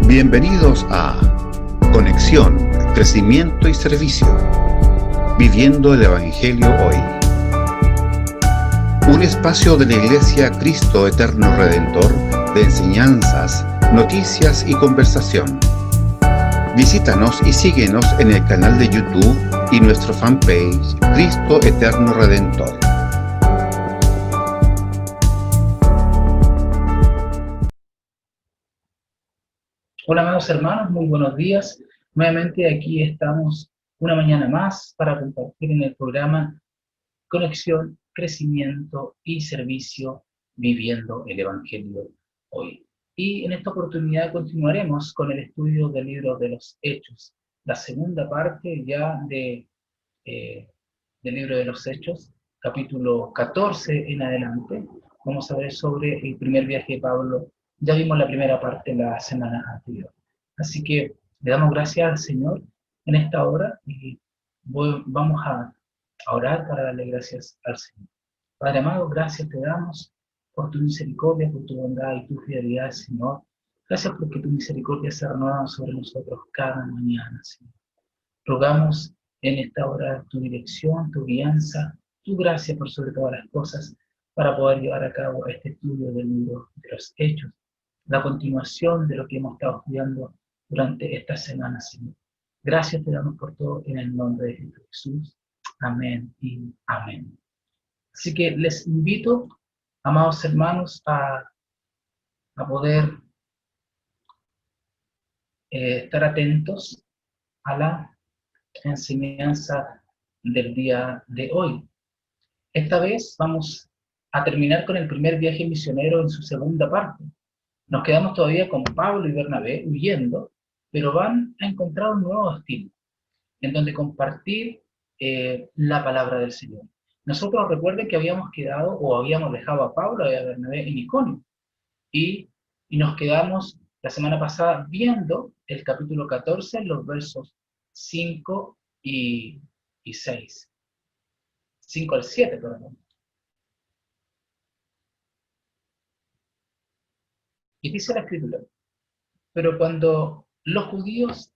Bienvenidos a Conexión, Crecimiento y Servicio, Viviendo el Evangelio Hoy. Un espacio de la Iglesia Cristo Eterno Redentor de enseñanzas, noticias y conversación. Visítanos y síguenos en el canal de YouTube y nuestro fanpage Cristo Eterno Redentor. Hola amados hermanos, muy buenos días. Nuevamente aquí estamos una mañana más para compartir en el programa Conexión, Crecimiento y Servicio, Viviendo el Evangelio Hoy. Y en esta oportunidad continuaremos con el estudio del libro de los Hechos, la segunda parte ya del libro de los Hechos, capítulo 14 en adelante. Vamos a ver sobre el primer viaje de Pablo. Ya vimos la primera parte la semana anterior. Así que le damos gracias al Señor en esta hora y vamos a orar para darle gracias al Señor. Padre amado, gracias te damos por tu misericordia, por tu bondad y tu fidelidad, Señor. Gracias porque tu misericordia se renueva sobre nosotros cada mañana, Señor. Rogamos en esta hora tu dirección, tu guianza, tu gracia por sobre todas las cosas para poder llevar a cabo este estudio del libro de los Hechos, la continuación de lo que hemos estado estudiando durante esta semana, Señor. Gracias te damos por todo en el nombre de Jesús. Amén y amén. Así que les invito, amados hermanos, a poder estar atentos a la enseñanza del día de hoy. Esta vez vamos a terminar con el primer viaje misionero en su segunda parte. Nos quedamos todavía con Pablo y Bernabé huyendo, pero van a encontrar un nuevo destino, en donde compartir la palabra del Señor. Nosotros recuerden que habíamos quedado, o habíamos dejado a Pablo y a Bernabé en Iconio, y nos quedamos la semana pasada viendo el capítulo 14, los versos 5 y 6. 5 al 7, perdón. Y dice la Escritura: pero cuando los judíos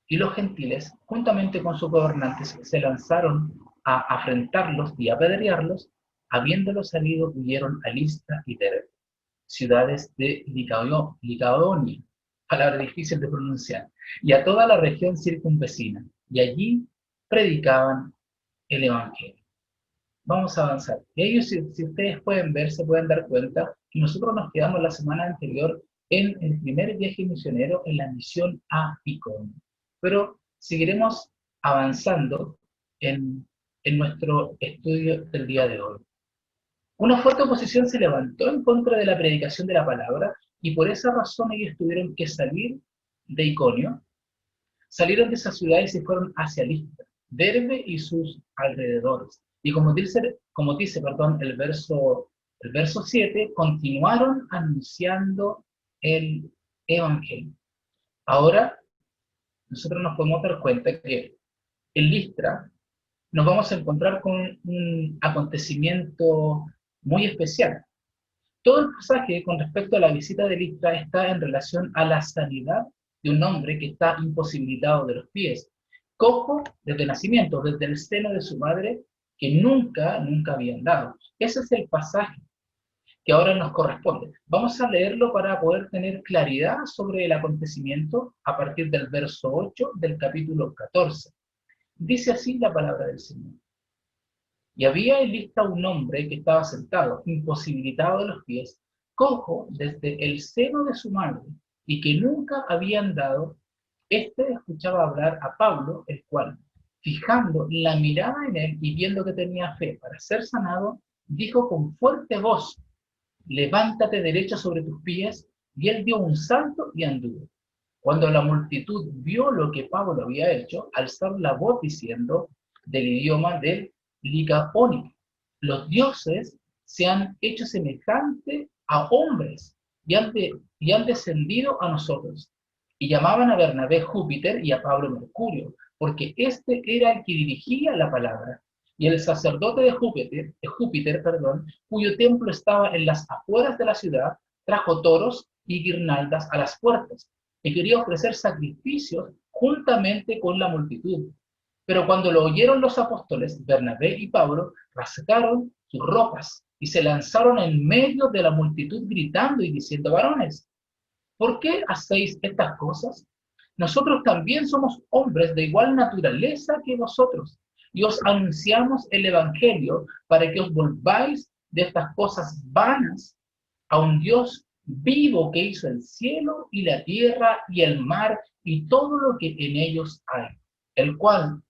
y los gentiles, juntamente con sus gobernantes, se lanzaron a afrentarlos y apedrearlos, habiéndolos salido, huyeron a Listra y Derbe, ciudades de Licaonia, palabra difícil de pronunciar, y a toda la región circunvecina, y allí predicaban el Evangelio. Vamos a avanzar. Y ellos, si ustedes pueden ver, se pueden dar cuenta que nosotros nos quedamos la semana anterior en el primer viaje misionero en la misión a Iconio. Pero seguiremos avanzando en nuestro estudio del día de hoy. Una fuerte oposición se levantó en contra de la predicación de la palabra y por esa razón ellos tuvieron que salir de Iconio. Salieron de esa ciudad y se fueron hacia Listra, Derbe y sus alrededores. Y como dice el verso 7, continuaron anunciando el Evangelio. Ahora, nosotros nos podemos dar cuenta que en Listra nos vamos a encontrar con un acontecimiento muy especial. Todo el pasaje con respecto a la visita de Listra está en relación a la sanidad de un hombre que está imposibilitado de los pies, cojo desde nacimiento, desde el seno de su madre, que nunca había andado. Ese es el pasaje que ahora nos corresponde. Vamos a leerlo para poder tener claridad sobre el acontecimiento a partir del verso 8 del capítulo 14. Dice así la palabra del Señor. Y había en Listra un hombre que estaba sentado, imposibilitado de los pies, cojo desde el seno de su madre, y que nunca había andado. Este escuchaba hablar a Pablo, el cual, fijando la mirada en él y viendo que tenía fe para ser sanado, dijo con fuerte voz: levántate derecho sobre tus pies. Y él dio un salto y anduvo. Cuando la multitud vio lo que Pablo había hecho, alzar la voz diciendo, del idioma del Licaónico: los dioses se han hecho semejante a hombres y han descendido a nosotros. Y llamaban a Bernabé Júpiter y a Pablo Mercurio, porque este era el que dirigía la palabra. Y el sacerdote de Júpiter, cuyo templo estaba en las afueras de la ciudad, trajo toros y guirnaldas a las puertas, y quería ofrecer sacrificios juntamente con la multitud. Pero cuando lo oyeron los apóstoles, Bernabé y Pablo rasgaron sus ropas y se lanzaron en medio de la multitud gritando y diciendo: varones, ¿por qué hacéis estas cosas? Nosotros también somos hombres de igual naturaleza que vosotros, y os anunciamos el Evangelio para que os volváis de estas cosas vanas a un Dios vivo que hizo el cielo y la tierra y el mar y todo lo que en ellos hay, el cual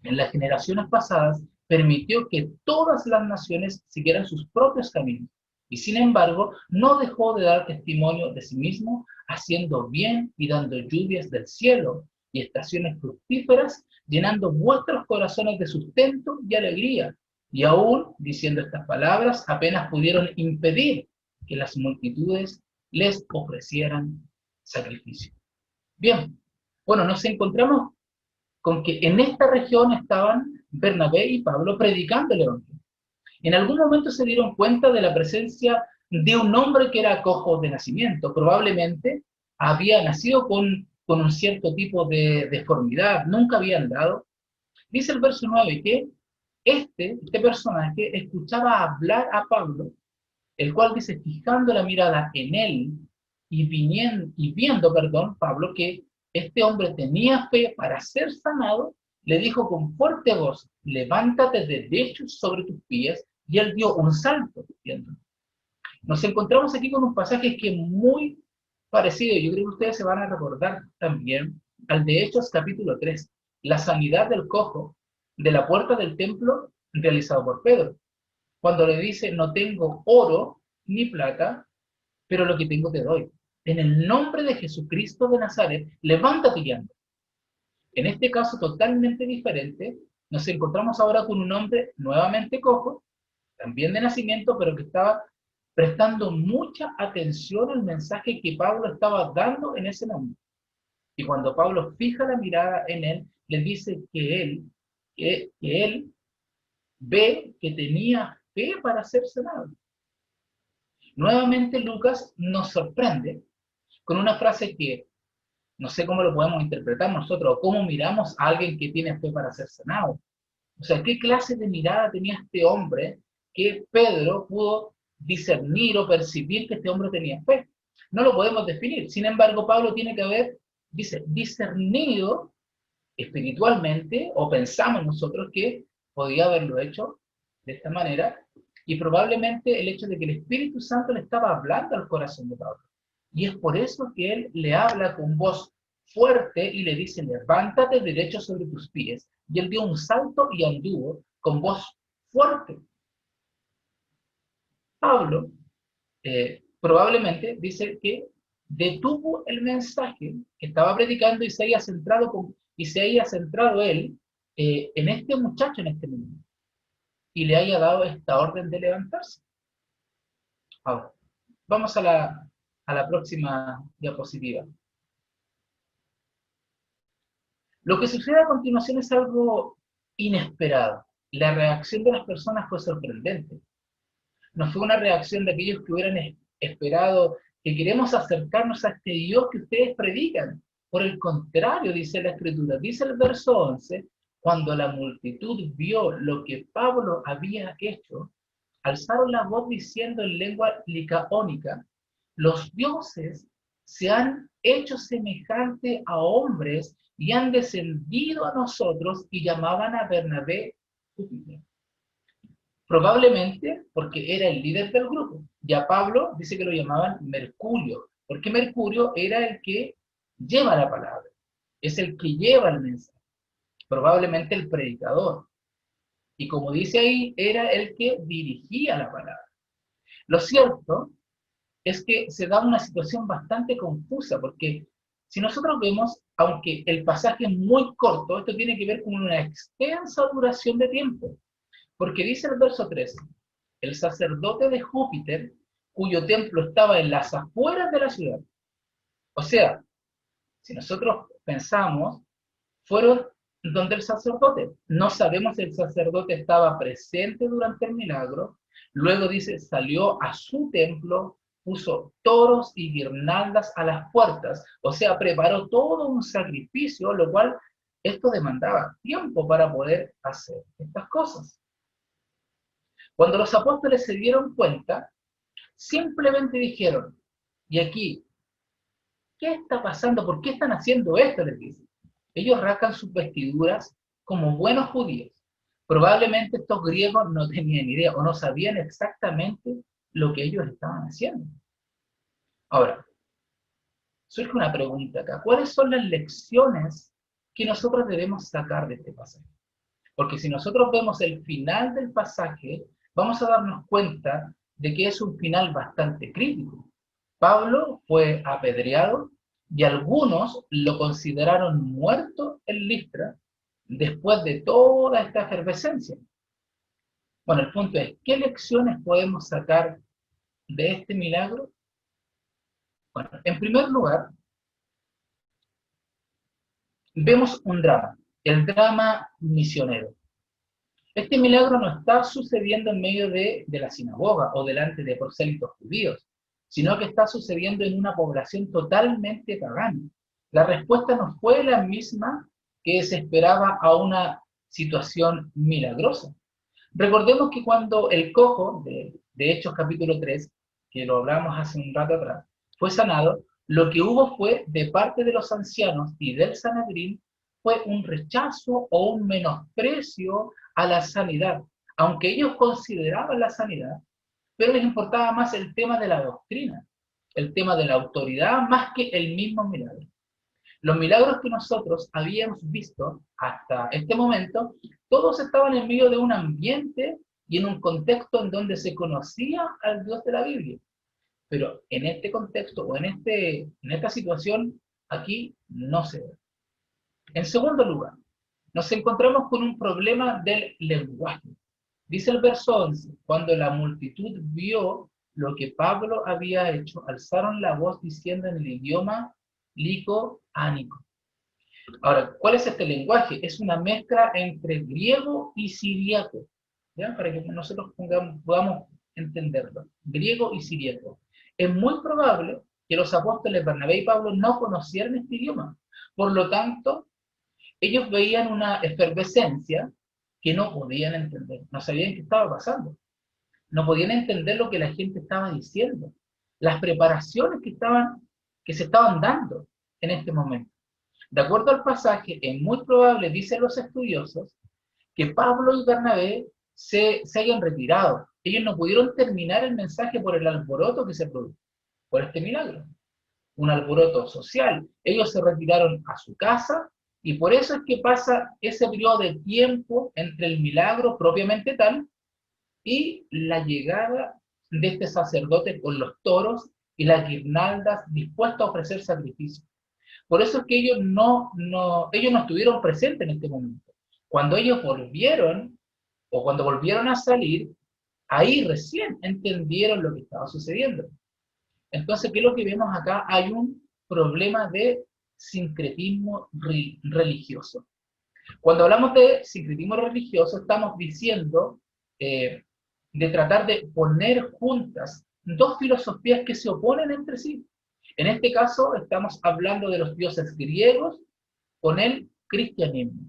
en las generaciones pasadas permitió que todas las naciones siguieran sus propios caminos, y sin embargo no dejó de dar testimonio de sí mismo, haciendo bien y dando lluvias del cielo y estaciones fructíferas, llenando vuestros corazones de sustento y alegría. Y aún diciendo estas palabras, apenas pudieron impedir que las multitudes les ofrecieran sacrificio. Bien, bueno, nos encontramos con que en esta región estaban Bernabé y Pablo predicando el Evangelio. En algún momento se dieron cuenta de la presencia de un hombre que era cojo de nacimiento. Probablemente había nacido con un cierto tipo de deformidad, nunca había andado. Dice el verso 9 que este personaje escuchaba hablar a Pablo, el cual dice, fijando la mirada en él y viendo, Pablo, que este hombre tenía fe para ser sanado, le dijo con fuerte voz: levántate derecho sobre tus pies, y él dio un salto. Nos encontramos aquí con un pasaje que es muy parecido, yo creo que ustedes se van a recordar también, al de Hechos capítulo 3, la sanidad del cojo de la puerta del templo realizado por Pedro, cuando le dice: no tengo oro ni plata, pero lo que tengo te doy. En el nombre de Jesucristo de Nazaret, levántate y anda. En este caso totalmente diferente, nos encontramos ahora con un hombre nuevamente cojo, también de nacimiento, pero que estaba prestando mucha atención al mensaje que Pablo estaba dando en ese momento. Y cuando Pablo fija la mirada en él, le dice que él ve que tenía fe para ser sanado. Nuevamente Lucas nos sorprende con una frase que no sé cómo lo podemos interpretar nosotros, o cómo miramos a alguien que tiene fe para ser sanado. O sea, ¿qué clase de mirada tenía este hombre que Pedro pudo discernir o percibir que este hombre tenía fe? No lo podemos definir. Sin embargo, Pablo tiene que haber, dice, discernido espiritualmente, o pensamos nosotros que podía haberlo hecho de esta manera, y probablemente el hecho de que el Espíritu Santo le estaba hablando al corazón de Pablo. Y es por eso que él le habla con voz fuerte y le dice: levántate derecho sobre tus pies. Y él dio un salto y anduvo con voz fuerte. Pablo probablemente dice que detuvo el mensaje que estaba predicando y se haya centrado él en este muchacho en este momento, y le haya dado esta orden de levantarse. Ahora, vamos a la próxima diapositiva. Lo que sucede a continuación es algo inesperado. La reacción de las personas fue sorprendente. No fue una reacción de aquellos que hubieran esperado que queremos acercarnos a este Dios que ustedes predican. Por el contrario, dice la Escritura, dice el verso 11, cuando la multitud vio lo que Pablo había hecho, alzaron la voz diciendo en lengua licaónica: los dioses se han hecho semejante a hombres y han descendido a nosotros, y llamaban a Bernabé Júpiter. Probablemente porque era el líder del grupo. Ya Pablo dice que lo llamaban Mercurio, porque Mercurio era el que lleva la palabra, es el que lleva el mensaje, probablemente el predicador. Y como dice ahí, era el que dirigía la palabra. Lo cierto es que se da una situación bastante confusa, porque si nosotros vemos, aunque el pasaje es muy corto, esto tiene que ver con una extensa duración de tiempo, porque dice el verso 13, el sacerdote de Júpiter, cuyo templo estaba en las afueras de la ciudad. O sea, si nosotros pensamos, fueron donde el sacerdote. No sabemos si el sacerdote estaba presente durante el milagro. Luego dice, salió a su templo puso toros y guirnaldas a las puertas, o sea, preparó todo un sacrificio, lo cual esto demandaba tiempo para poder hacer estas cosas. Cuando los apóstoles se dieron cuenta, simplemente dijeron, y aquí, ¿qué está pasando? ¿Por qué están haciendo esto? Les dice. Ellos rasgan sus vestiduras como buenos judíos. Probablemente estos griegos no tenían idea o no sabían exactamente lo que ellos estaban haciendo. Ahora, surge una pregunta acá. ¿Cuáles son las lecciones que nosotros debemos sacar de este pasaje? Porque si nosotros vemos el final del pasaje, vamos a darnos cuenta de que es un final bastante crítico. Pablo fue apedreado y algunos lo consideraron muerto en Listra después de toda esta efervescencia. Bueno, el punto es, ¿qué lecciones podemos sacar de este milagro? Bueno, en primer lugar, vemos un drama, el drama misionero. Este milagro no está sucediendo en medio de la sinagoga o delante de prosélitos judíos, sino que está sucediendo en una población totalmente pagana. La respuesta no fue la misma que se esperaba a una situación milagrosa. Recordemos que cuando el cojo de Hechos capítulo 3, que lo hablamos hace un rato atrás, fue sanado, lo que hubo fue de parte de los ancianos y del Sanedrín fue un rechazo o un menosprecio a la sanidad, aunque ellos consideraban la sanidad, pero les importaba más el tema de la doctrina, el tema de la autoridad, más que el mismo milagro. Los milagros que nosotros habíamos visto hasta este momento, todos estaban en medio de un ambiente y en un contexto en donde se conocía al Dios de la Biblia. Pero en este contexto o en esta situación, aquí no se ve. En segundo lugar, nos encontramos con un problema del lenguaje. Dice el verso 11, cuando la multitud vio lo que Pablo había hecho, alzaron la voz diciendo en el idioma lico-ánico. Ahora, ¿cuál es este lenguaje? Es una mezcla entre griego y siríaco, ¿ya? Para que nosotros podamos entenderlo. Griego y siríaco. Es muy probable que los apóstoles Bernabé y Pablo no conocieran este idioma. Por lo tanto, ellos veían una efervescencia que no podían entender, no sabían qué estaba pasando, no podían entender lo que la gente estaba diciendo, las preparaciones que se estaban dando en este momento. De acuerdo al pasaje, es muy probable, dicen los estudiosos, que Pablo y Bernabé se hayan retirado. Ellos no pudieron terminar el mensaje por el alboroto que se produjo, por este milagro. Un alboroto social. Ellos se retiraron a su casa y por eso es que pasa ese periodo de tiempo entre el milagro propiamente tal y la llegada de este sacerdote con los toros y las guirnaldas dispuestos a ofrecer sacrificio. Por eso es que ellos ellos no estuvieron presentes en este momento. Cuando ellos volvieron, o cuando volvieron a salir, ahí recién entendieron lo que estaba sucediendo. Entonces, ¿qué es lo que vemos acá? Hay un problema de sincretismo religioso. Cuando hablamos de sincretismo religioso, estamos diciendo de tratar de poner juntas dos filosofías que se oponen entre sí. En este caso, estamos hablando de los dioses griegos con el cristianismo.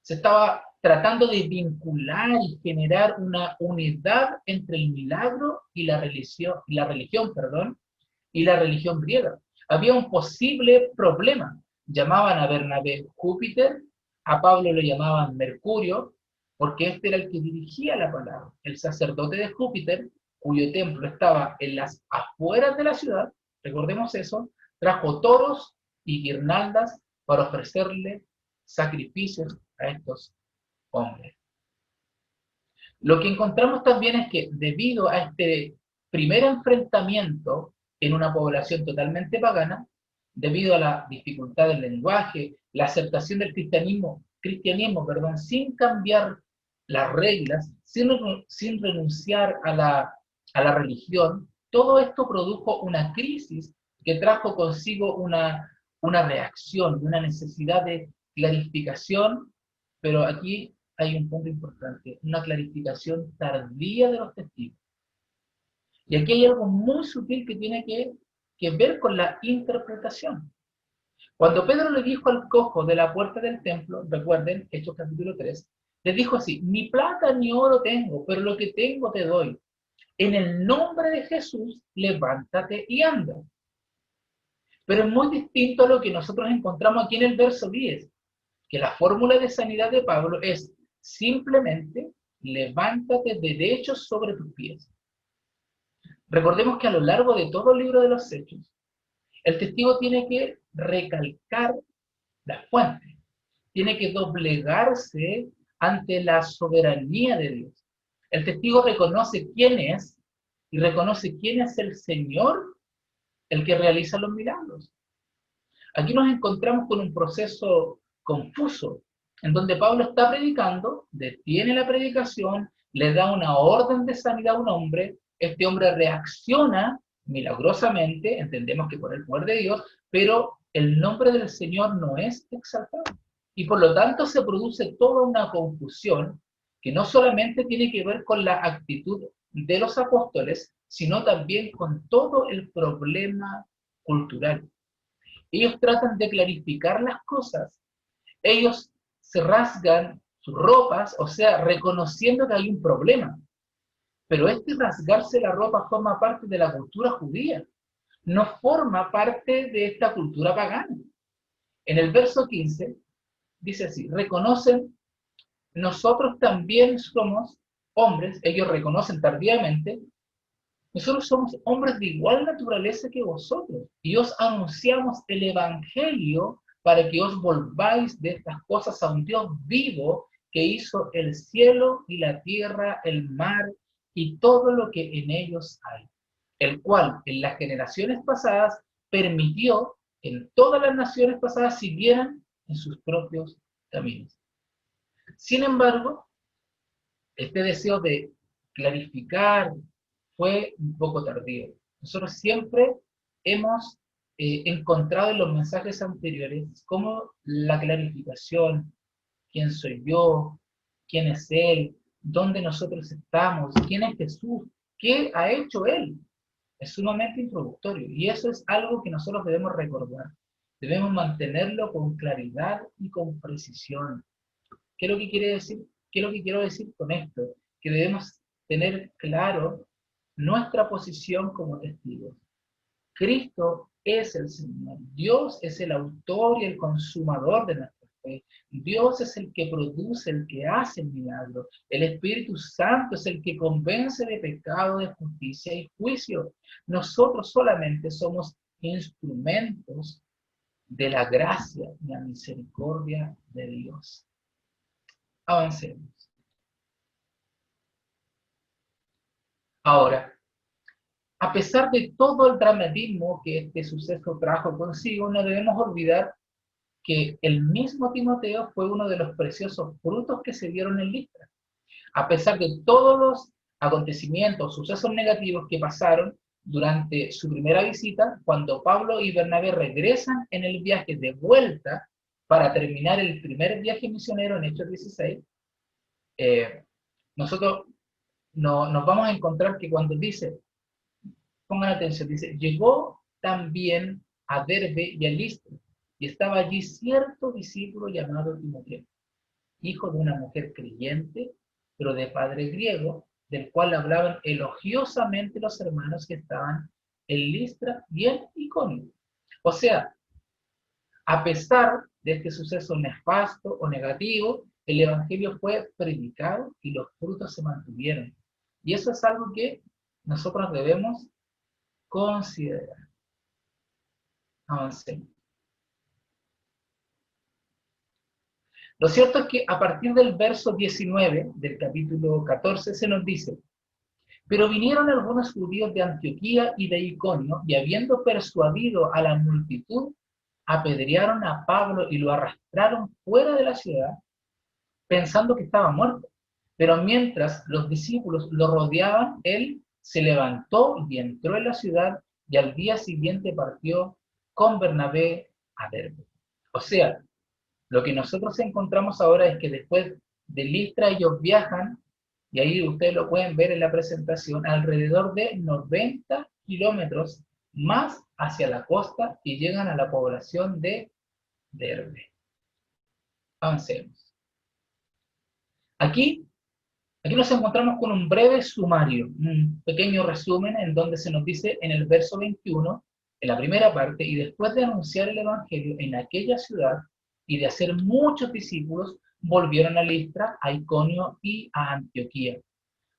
Se estaba tratando de vincular y generar una unidad entre el milagro y la religión, y la religión griega. Había un posible problema. Llamaban a Bernabé Júpiter, a Pablo lo llamaban Mercurio, porque este era el que dirigía la palabra. El sacerdote de Júpiter, cuyo templo estaba en las afueras de la ciudad, recordemos eso, trajo toros y guirnaldas para ofrecerle sacrificios a estos hombres. Lo que encontramos también es que debido a este primer enfrentamiento en una población totalmente pagana, debido a la dificultad del lenguaje, la aceptación del cristianismo, sin cambiar las reglas, sin renunciar a la religión, todo esto produjo una crisis que trajo consigo una reacción, una necesidad de clarificación, pero aquí hay un punto importante, una clarificación tardía de los testigos. Y aquí hay algo muy sutil que tiene que ver con la interpretación. Cuando Pedro le dijo al cojo de la puerta del templo, recuerden, Hechos capítulo 3, le dijo así: ni plata ni oro tengo, pero lo que tengo te doy. En el nombre de Jesús, levántate y anda. Pero es muy distinto a lo que nosotros encontramos aquí en el verso 10, que la fórmula de sanidad de Pablo es simplemente levántate derecho sobre tus pies. Recordemos que a lo largo de todo el libro de los Hechos, el testigo tiene que recalcar la fuente, tiene que doblegarse ante la soberanía de Dios. El testigo reconoce quién es y reconoce quién es el Señor el que realiza los milagros. Aquí nos encontramos con un proceso confuso, en donde Pablo está predicando, detiene la predicación, le da una orden de sanidad a un hombre, este hombre reacciona milagrosamente, entendemos que por el poder de Dios, pero el nombre del Señor no es exaltado. Y por lo tanto se produce toda una confusión que no solamente tiene que ver con la actitud de los apóstoles, sino también con todo el problema cultural. Ellos tratan de clarificar las cosas, ellos se rasgan sus ropas, o sea, reconociendo que hay un problema. Pero este rasgarse la ropa forma parte de la cultura judía, no forma parte de esta cultura pagana. En el verso 15 dice así: reconocen, nosotros también somos hombres, ellos reconocen tardíamente, nosotros somos hombres de igual naturaleza que vosotros y os anunciamos el Evangelio para que os volváis de estas cosas a un Dios vivo que hizo el cielo y la tierra, el mar y todo lo que en ellos hay, el cual en las generaciones pasadas permitió que en todas las naciones pasadas siguieran en sus propios caminos. Sin embargo, este deseo de clarificar fue un poco tardío. Nosotros siempre hemos encontrado en los mensajes anteriores como la clarificación: quién soy yo, quién es Él, dónde nosotros estamos, quién es Jesús, qué ha hecho Él. Es sumamente introductorio y eso es algo que nosotros debemos recordar. Debemos mantenerlo con claridad y con precisión. ¿Qué es lo que quiere decir? ¿Qué es lo que quiero decir con esto? Que debemos tener claro nuestra posición como testigos. Cristo es el Señor. Dios es el autor y el consumador de nuestra fe. Dios es el que produce, el que hace el milagro. El Espíritu Santo es el que convence de pecado, de justicia y juicio. Nosotros solamente somos instrumentos de la gracia y la misericordia de Dios. Avancemos. Ahora, a pesar de todo el dramatismo que este suceso trajo consigo, no debemos olvidar que el mismo Timoteo fue uno de los preciosos frutos que se dieron en Listra. A pesar de todos los acontecimientos, sucesos negativos que pasaron durante su primera visita, cuando Pablo y Bernabé regresan en el viaje de vuelta para terminar el primer viaje misionero en Hechos 16, nosotros nos vamos a encontrar que cuando dice, pongan atención, dice: llegó también a Derbe y a Listra, y estaba allí cierto discípulo llamado Timoteo, hijo de una mujer creyente, pero de padre griego, del cual hablaban elogiosamente los hermanos que estaban en Listra y en Iconio. O sea, a pesar de este suceso nefasto o negativo, el evangelio fue predicado y los frutos se mantuvieron. Y eso es algo que nosotros debemos considerar. Avancemos. Lo cierto es que a partir del verso 19 del capítulo 14 se nos dice: pero vinieron algunos judíos de Antioquía y de Iconio, y habiendo persuadido a la multitud, apedrearon a Pablo y lo arrastraron fuera de la ciudad, pensando que estaba muerto. Pero mientras los discípulos lo rodeaban, él se levantó y entró en la ciudad, y al día siguiente partió con Bernabé a Derbe. O sea, lo que nosotros encontramos ahora es que después de Listra ellos viajan y ahí ustedes lo pueden ver en la presentación, alrededor de 90 kilómetros más hacia la costa y llegan a la población de Derbe. Avancemos. Aquí nos encontramos con un breve sumario, un pequeño resumen en donde se nos dice en el verso 21, en la primera parte, y después de anunciar el evangelio en aquella ciudad y de hacer muchos discípulos, volvieron a Listra, a Iconio y a Antioquía.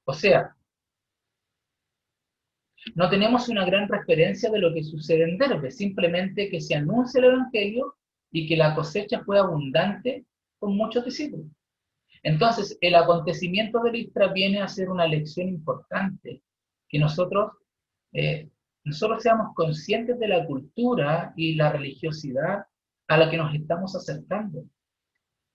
O sea, no tenemos una gran referencia de lo que sucede en Derbe, simplemente que se anuncia el evangelio y que la cosecha fue abundante con muchos discípulos. Entonces, el acontecimiento de Listra viene a ser una lección importante, que nosotros seamos conscientes de la cultura y la religiosidad a la que nos estamos acercando,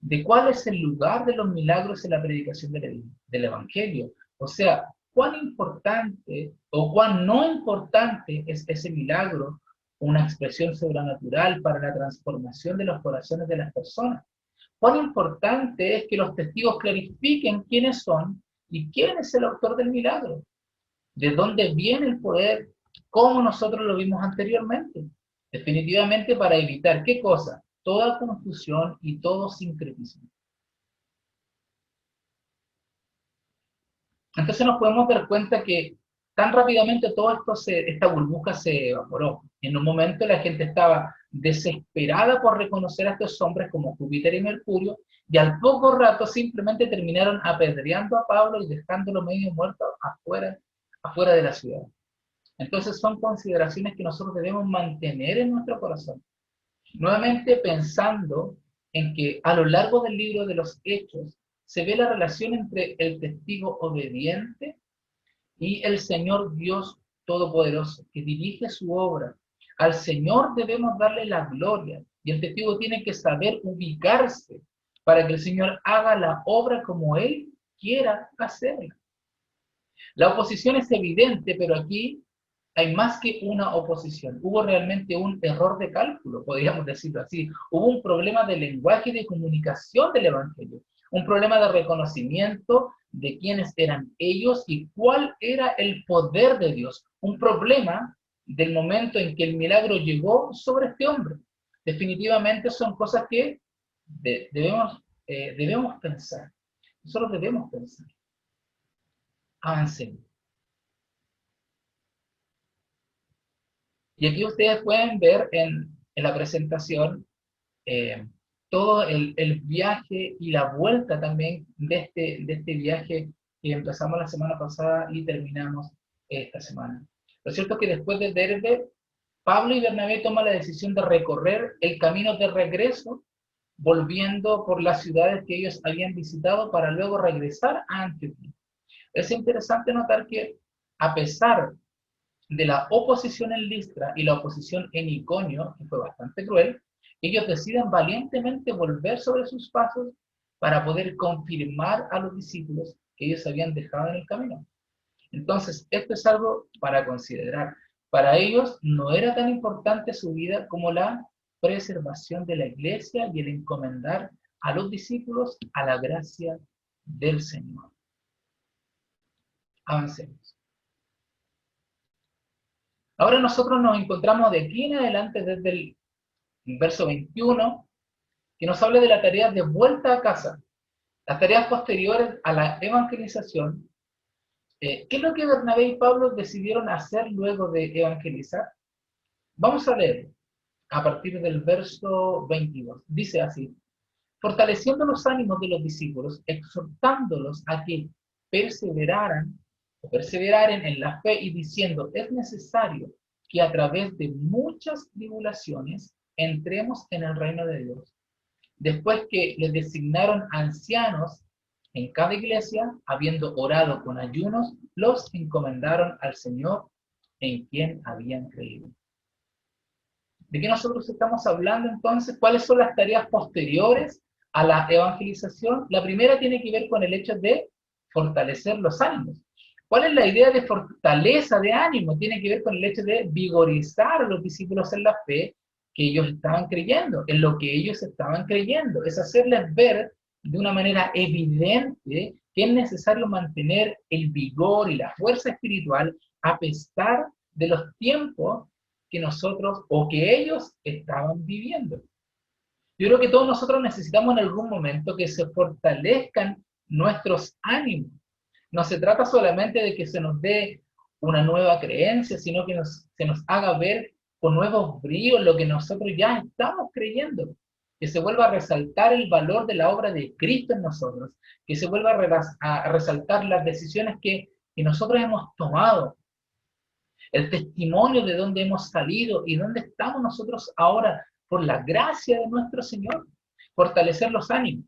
de cuál es el lugar de los milagros en la predicación del Evangelio. O sea, cuán importante o cuán no importante es ese milagro, una expresión sobrenatural para la transformación de los corazones de las personas. Cuán importante es que los testigos clarifiquen quiénes son y quién es el autor del milagro, de dónde viene el poder, cómo nosotros lo vimos anteriormente. Definitivamente para evitar, ¿qué cosa? Toda confusión y todo sincretismo. Entonces nos podemos dar cuenta que tan rápidamente todo esto, esta burbuja se evaporó. En un momento la gente estaba desesperada por reconocer a estos hombres como Júpiter y Mercurio, y al poco rato simplemente terminaron apedreando a Pablo y dejándolo medio muerto afuera de la ciudad. Entonces son consideraciones que nosotros debemos mantener en nuestro corazón. Nuevamente pensando en que a lo largo del libro de los Hechos se ve la relación entre el testigo obediente y el Señor Dios Todopoderoso, que dirige su obra. Al Señor debemos darle la gloria, y el testigo tiene que saber ubicarse para que el Señor haga la obra como Él quiera hacerla. La oposición es evidente, pero aquí hay más que una oposición. Hubo realmente un error de cálculo, podríamos decirlo así. Hubo un problema de lenguaje y de comunicación del Evangelio, un problema de reconocimiento de quiénes eran ellos y cuál era el poder de Dios. Un problema del momento en que el milagro llegó sobre este hombre. Definitivamente son cosas que debemos pensar. Nosotros debemos pensar. Avancemos. Y aquí ustedes pueden ver en la presentación todo el viaje y la vuelta también de este viaje que empezamos la semana pasada y terminamos esta semana. Lo cierto es que después de Derbe, Pablo y Bernabé toman la decisión de recorrer el camino de regreso, volviendo por las ciudades que ellos habían visitado para luego regresar a Antioquía. Es interesante notar que a pesar de la oposición en Listra y la oposición en Iconio, que fue bastante cruel, ellos deciden valientemente volver sobre sus pasos para poder confirmar a los discípulos que ellos habían dejado en el camino. Entonces, esto es algo para considerar. Para ellos no era tan importante su vida como la preservación de la iglesia y el encomendar a los discípulos a la gracia del Señor. Avancemos. Ahora nosotros nos encontramos de aquí en adelante desde el verso 21, que nos habla de la tarea de vuelta a casa, las tareas posteriores a la evangelización. ¿Qué es lo que Bernabé y Pablo decidieron hacer luego de evangelizar? Vamos a leer a partir del verso 22. Dice así: fortaleciendo los ánimos de los discípulos, exhortándolos a que perseveraran en la fe y diciendo, es necesario que a través de muchas tribulaciones entremos en el reino de Dios. Después que les designaron ancianos en cada iglesia, habiendo orado con ayunos, los encomendaron al Señor en quien habían creído. ¿De qué nosotros estamos hablando entonces? ¿Cuáles son las tareas posteriores a la evangelización? La primera tiene que ver con el hecho de fortalecer los ánimos. ¿Cuál es la idea de fortaleza de ánimo? Tiene que ver con el hecho de vigorizar a los discípulos en la fe que ellos estaban creyendo, en lo que ellos estaban creyendo. Es hacerles ver de una manera evidente que que es necesario mantener el vigor y la fuerza espiritual a pesar de los tiempos que nosotros o que ellos estaban viviendo. Yo creo que todos nosotros necesitamos en algún momento que se fortalezcan nuestros ánimos. No se trata solamente de que se nos dé una nueva creencia, sino que se nos haga ver con nuevos bríos lo que nosotros ya estamos creyendo. Que se vuelva a resaltar el valor de la obra de Cristo en nosotros. Que se vuelva a resaltar las decisiones que nosotros hemos tomado. El testimonio de dónde hemos salido y dónde estamos nosotros ahora por la gracia de nuestro Señor. Fortalecer los ánimos.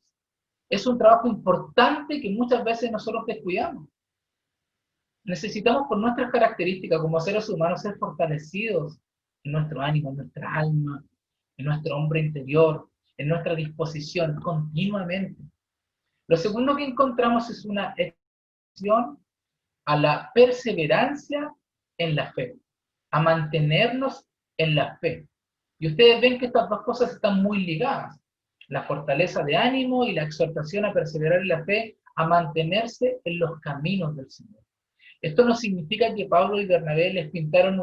Es un trabajo importante que muchas veces nosotros descuidamos. Necesitamos por nuestras características como seres humanos ser fortalecidos en nuestro ánimo, en nuestra alma, en nuestro hombre interior, en nuestra disposición continuamente. Lo segundo que encontramos es una excepción a la perseverancia en la fe, a mantenernos en la fe. Y ustedes ven que estas dos cosas están muy ligadas. La fortaleza de ánimo y la exhortación a perseverar en la fe, a mantenerse en los caminos del Señor. Esto no significa que Pablo y Bernabé les pintaron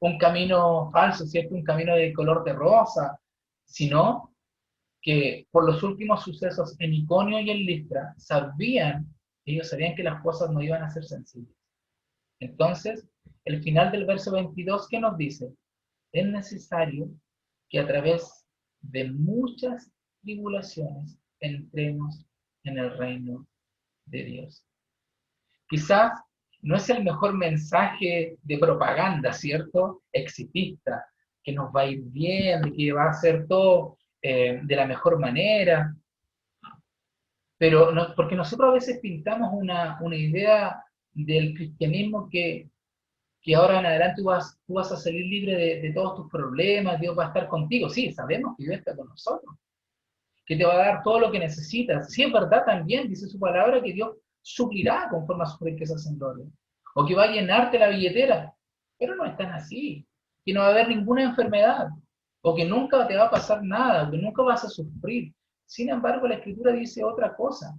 un camino falso, ¿cierto? Un camino de color de rosa, sino que por los últimos sucesos en Iconio y en Listra, ellos sabían que las cosas no iban a ser sencillas. Entonces, el final del verso 22, ¿qué nos dice? Es necesario que a través de muchas tribulaciones entremos en el reino de Dios. Quizás no es el mejor mensaje de propaganda, ¿cierto? Exitista, que nos va a ir bien, de que va a ser todo de la mejor manera. Pero no, porque nosotros a veces pintamos una idea del cristianismo que ahora en adelante tú vas a salir libre de todos tus problemas, Dios va a estar contigo. Sí, sabemos que Dios está con nosotros, que te va a dar todo lo que necesitas. Sí, es verdad también, dice su palabra, que Dios suplirá conforme a sus riquezas en gloria. O que va a llenarte la billetera. Pero no es tan así. Que no va a haber ninguna enfermedad. O que nunca te va a pasar nada. O que nunca vas a sufrir. Sin embargo, la Escritura dice otra cosa.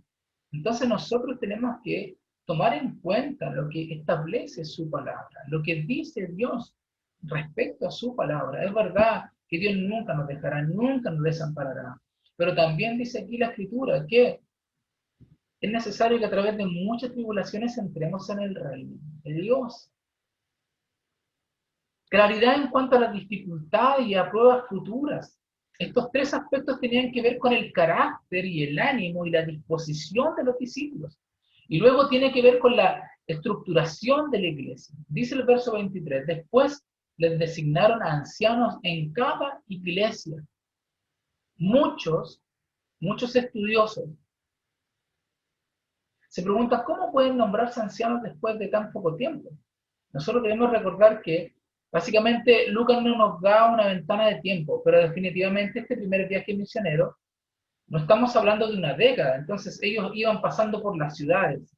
Entonces nosotros tenemos que tomar en cuenta lo que establece su palabra. Lo que dice Dios respecto a su palabra. Es verdad que Dios nunca nos dejará, nunca nos desamparará. Pero también dice aquí la Escritura que es necesario que a través de muchas tribulaciones entremos en el reino de Dios. Claridad en cuanto a las dificultades y a pruebas futuras. Estos tres aspectos tenían que ver con el carácter y el ánimo y la disposición de los discípulos. Y luego tiene que ver con la estructuración de la iglesia. Dice el verso 23, después les designaron a ancianos en cada iglesia. Muchos estudiosos se preguntan, ¿cómo pueden nombrarse ancianos después de tan poco tiempo? Nosotros debemos recordar que, básicamente, Lucas no nos da una ventana de tiempo, pero definitivamente este primer viaje misionero, no estamos hablando de una década, entonces ellos iban pasando por las ciudades.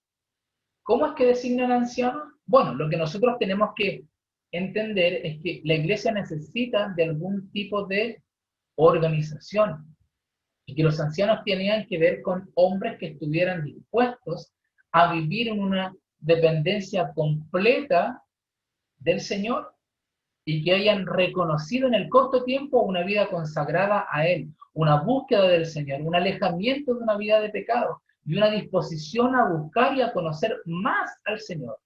¿Cómo es que designan ancianos? Bueno, lo que nosotros tenemos que entender es que la iglesia necesita de algún tipo de organización. Y que los ancianos tenían que ver con hombres que estuvieran dispuestos a vivir en una dependencia completa del Señor y que hayan reconocido en el corto tiempo una vida consagrada a Él, una búsqueda del Señor, un alejamiento de una vida de pecado y una disposición a buscar y a conocer más al Señor.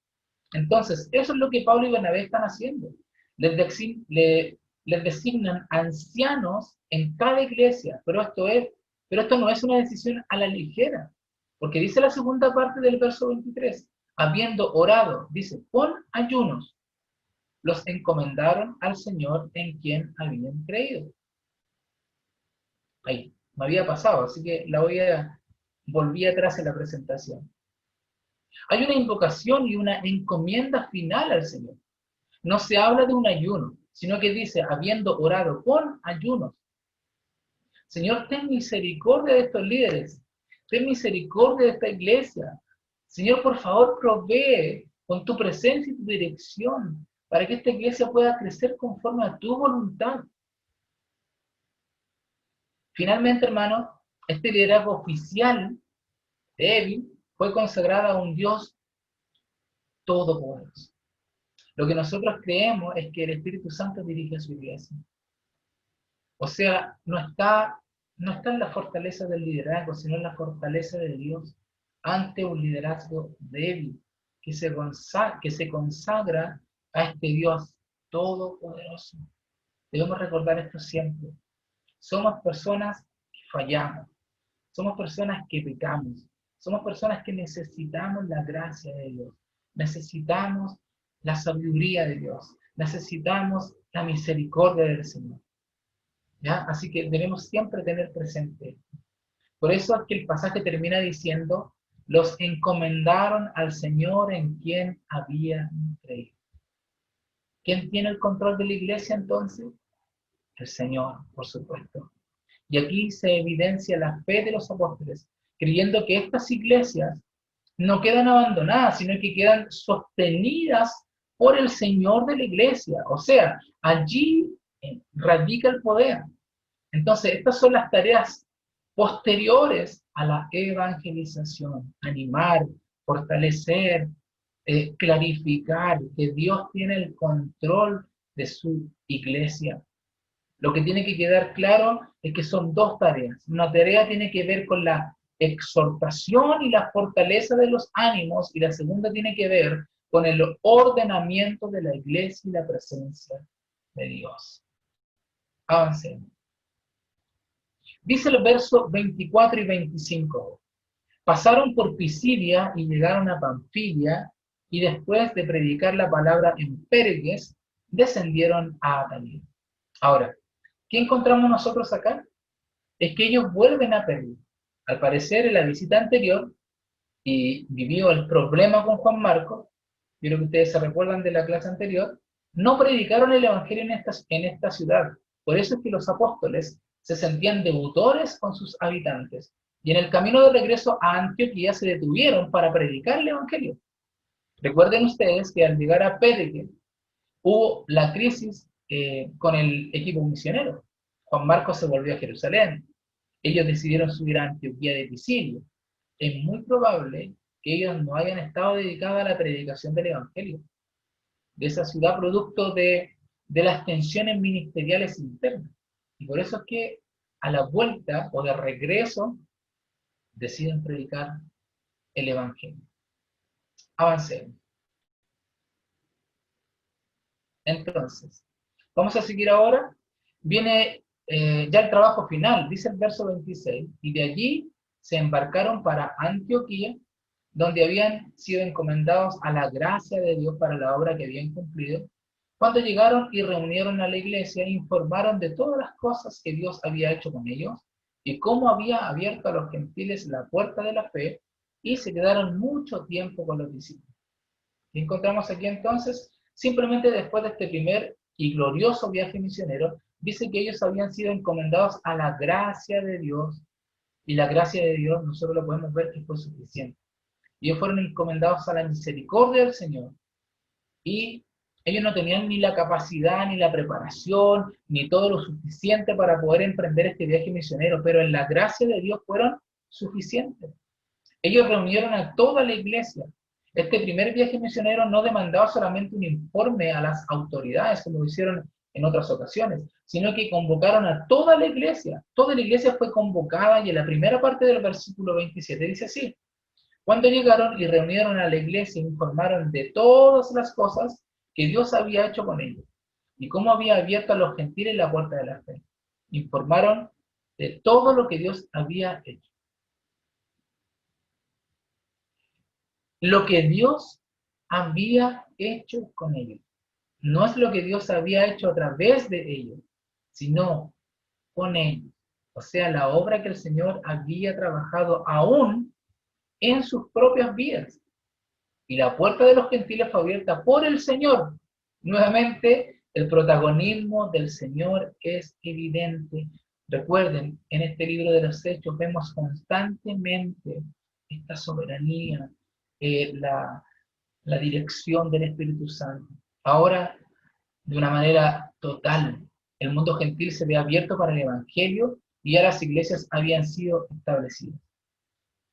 Entonces, eso es lo que Pablo y Bernabé están haciendo. Les designan ancianos en cada iglesia, pero esto no es una decisión a la ligera, porque dice la segunda parte del verso 23, habiendo orado, dice, con ayunos, los encomendaron al Señor en quien habían creído. Ahí, me había pasado, así que volví atrás en la presentación. Hay una invocación y una encomienda final al Señor. No se habla de un ayuno, sino que dice, habiendo orado con ayunos. Señor, ten misericordia de estos líderes. Ten misericordia de esta iglesia. Señor, por favor, provee con tu presencia y tu dirección para que esta iglesia pueda crecer conforme a tu voluntad. Finalmente, hermano, este liderazgo oficial débil fue consagrada a un Dios todopoderoso. Lo que nosotros creemos es que el Espíritu Santo dirige a su iglesia. O sea, no está en la fortaleza del liderazgo, sino en la fortaleza de Dios ante un liderazgo débil, que se consagra a este Dios todopoderoso. Debemos recordar esto siempre. Somos personas que fallamos, somos personas que pecamos, somos personas que necesitamos la gracia de Dios, necesitamos la sabiduría de Dios, necesitamos la misericordia del Señor. ¿Ya? Así que debemos siempre tener presente. Por eso es que el pasaje termina diciendo, los encomendaron al Señor en quien habían creído. ¿Quién tiene el control de la iglesia entonces? El Señor, por supuesto. Y aquí se evidencia la fe de los apóstoles, creyendo que estas iglesias no quedan abandonadas, sino que quedan sostenidas por el Señor de la iglesia. O sea, allí radica el poder. Entonces, estas son las tareas posteriores a la evangelización: animar, fortalecer, clarificar que Dios tiene el control de su iglesia. Lo que tiene que quedar claro es que son dos tareas. Una tarea tiene que ver con la exhortación y la fortaleza de los ánimos, y la segunda tiene que ver con el ordenamiento de la iglesia y la presencia de Dios. Avancemos. Dice el verso 24 y 25. Pasaron por Pisidia y llegaron a Panfilia, y después de predicar la palabra en Pérgues, descendieron a Atalia. Ahora, ¿qué encontramos nosotros acá? Es que ellos vuelven a Pérgues. Al parecer, en la visita anterior, y vivió el problema con Juan Marcos, yo creo que ustedes se recuerdan de la clase anterior, no predicaron el evangelio en esta ciudad. Por eso es que los apóstoles se sentían deudores con sus habitantes, y en el camino de regreso a Antioquía se detuvieron para predicar el evangelio. Recuerden ustedes que al llegar a Pérgues hubo la crisis con el equipo misionero. Juan Marcos se volvió a Jerusalén. Ellos decidieron subir a Antioquía de Pisidia. Es muy probable que ellos no hayan estado dedicados a la predicación del evangelio de esa ciudad, producto de las tensiones ministeriales internas. Y por eso es que a la vuelta o de regreso deciden predicar el evangelio. Avancemos. Entonces, vamos a seguir ahora. Viene ya el trabajo final, dice el verso 26, y de allí se embarcaron para Antioquía, donde habían sido encomendados a la gracia de Dios para la obra que habían cumplido. Cuando llegaron y reunieron a la iglesia, informaron de todas las cosas que Dios había hecho con ellos y cómo había abierto a los gentiles la puerta de la fe, y se quedaron mucho tiempo con los discípulos. ¿Y encontramos aquí entonces? Simplemente después de este primer y glorioso viaje misionero, dice que ellos habían sido encomendados a la gracia de Dios, y la gracia de Dios nosotros lo podemos ver que fue suficiente. Ellos fueron encomendados a la misericordia del Señor, y ellos no tenían ni la capacidad, ni la preparación, ni todo lo suficiente para poder emprender este viaje misionero, pero en la gracia de Dios fueron suficientes. Ellos reunieron a toda la iglesia. Este primer viaje misionero no demandaba solamente un informe a las autoridades, como lo hicieron en otras ocasiones, sino que convocaron a toda la iglesia. Toda la iglesia fue convocada, y en la primera parte del versículo 27 dice así: cuando llegaron y reunieron a la iglesia, informaron de todas las cosas que Dios había hecho con ellos, y cómo había abierto a los gentiles la puerta de la fe. Informaron de todo lo que Dios había hecho. Lo que Dios había hecho con ellos. No es lo que Dios había hecho a través de ellos, sino con ellos. O sea, la obra que el Señor había trabajado aún en sus propias vidas. Y la puerta de los gentiles fue abierta por el Señor. Nuevamente, el protagonismo del Señor es evidente. Recuerden, en este libro de los Hechos vemos constantemente esta soberanía, la dirección del Espíritu Santo. Ahora, de una manera total, el mundo gentil se ve abierto para el Evangelio, y ya las iglesias habían sido establecidas.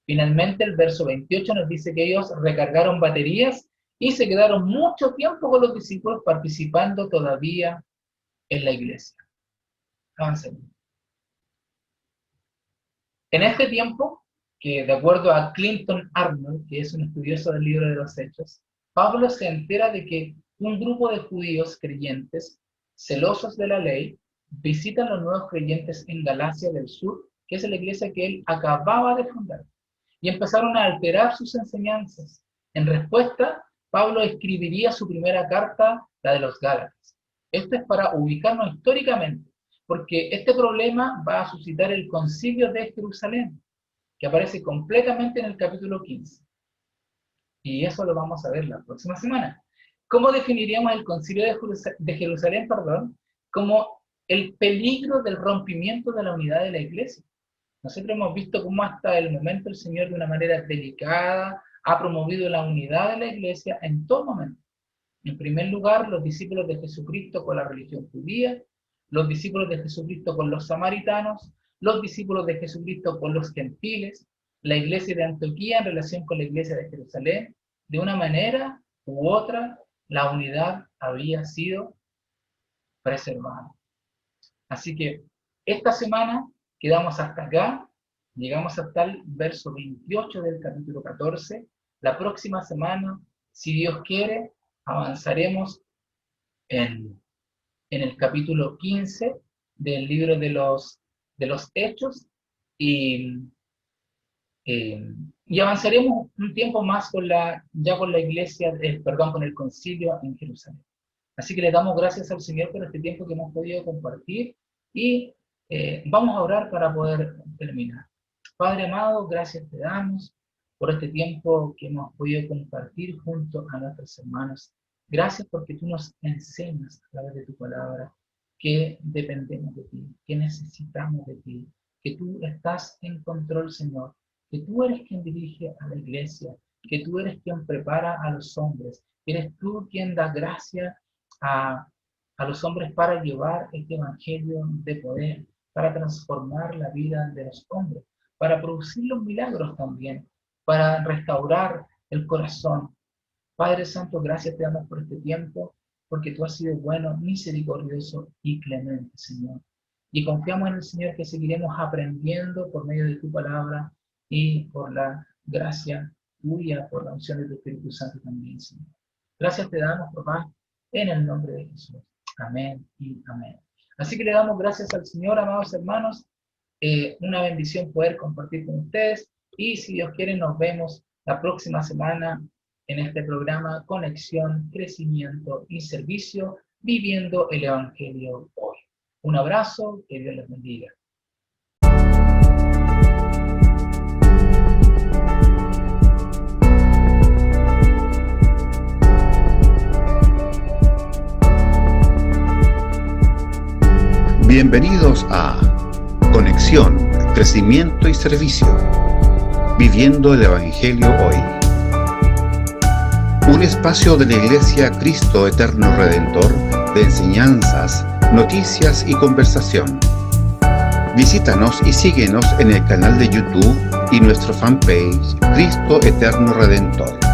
Finalmente, el verso 28 nos dice que ellos recargaron baterías y se quedaron mucho tiempo con los discípulos participando todavía en la iglesia. Avancemos. En este tiempo, que de acuerdo a Clinton Arnold, que es un estudioso del libro de los Hechos, Pablo se entera de que un grupo de judíos creyentes, celosos de la ley, visitan a los nuevos creyentes en Galacia del Sur, que es la iglesia que él acababa de fundar, y empezaron a alterar sus enseñanzas. En respuesta, Pablo escribiría su primera carta, la de los Gálatas. Esto es para ubicarnos históricamente, porque este problema va a suscitar el Concilio de Jerusalén, que aparece completamente en el capítulo 15. Y eso lo vamos a ver la próxima semana. ¿Cómo definiríamos el Concilio de Jerusalén? Como el peligro del rompimiento de la unidad de la iglesia. Nosotros hemos visto cómo hasta el momento el Señor, de una manera delicada, ha promovido la unidad de la iglesia en todo momento. En primer lugar, los discípulos de Jesucristo con la religión judía, los discípulos de Jesucristo con los samaritanos, los discípulos de Jesucristo con los gentiles, la iglesia de Antioquía en relación con la iglesia de Jerusalén. De una manera u otra, la unidad había sido preservada. Así que esta semana quedamos hasta acá, llegamos hasta el verso 28 del capítulo 14. La próxima semana, si Dios quiere, avanzaremos en el capítulo 15 del libro de los Hechos y avanzaremos un tiempo más con la iglesia, con el concilio en Jerusalén. Así que le damos gracias al Señor por este tiempo que hemos podido compartir y vamos a orar para poder terminar. Padre amado, gracias te damos por este tiempo que hemos podido compartir junto a nuestros hermanos. Gracias porque tú nos enseñas a través de tu palabra que dependemos de ti, que necesitamos de ti, que tú estás en control, Señor, que tú eres quien dirige a la iglesia, que tú eres quien prepara a los hombres, que eres tú quien da gracia a los hombres para llevar este evangelio de poder, para transformar la vida de los hombres, para producir los milagros también, para restaurar el corazón. Padre Santo, gracias te damos por este tiempo, porque tú has sido bueno, misericordioso y clemente, Señor. Y confiamos en el Señor que seguiremos aprendiendo por medio de tu palabra y por la gracia tuya, por la unción de tu Espíritu Santo también, Señor. Gracias te damos, papá, en el nombre de Jesús. Amén y amén. Así que le damos gracias al Señor, amados hermanos. Una bendición poder compartir con ustedes. Y si Dios quiere, nos vemos la próxima semana en este programa Conexión, Crecimiento y Servicio, viviendo el Evangelio hoy. Un abrazo, que Dios les bendiga. Bienvenidos a Conexión, Crecimiento y Servicio, viviendo el Evangelio hoy. Un espacio de la Iglesia Cristo Eterno Redentor de enseñanzas, noticias y conversación. Visítanos y síguenos en el canal de YouTube y nuestro fanpage Cristo Eterno Redentor.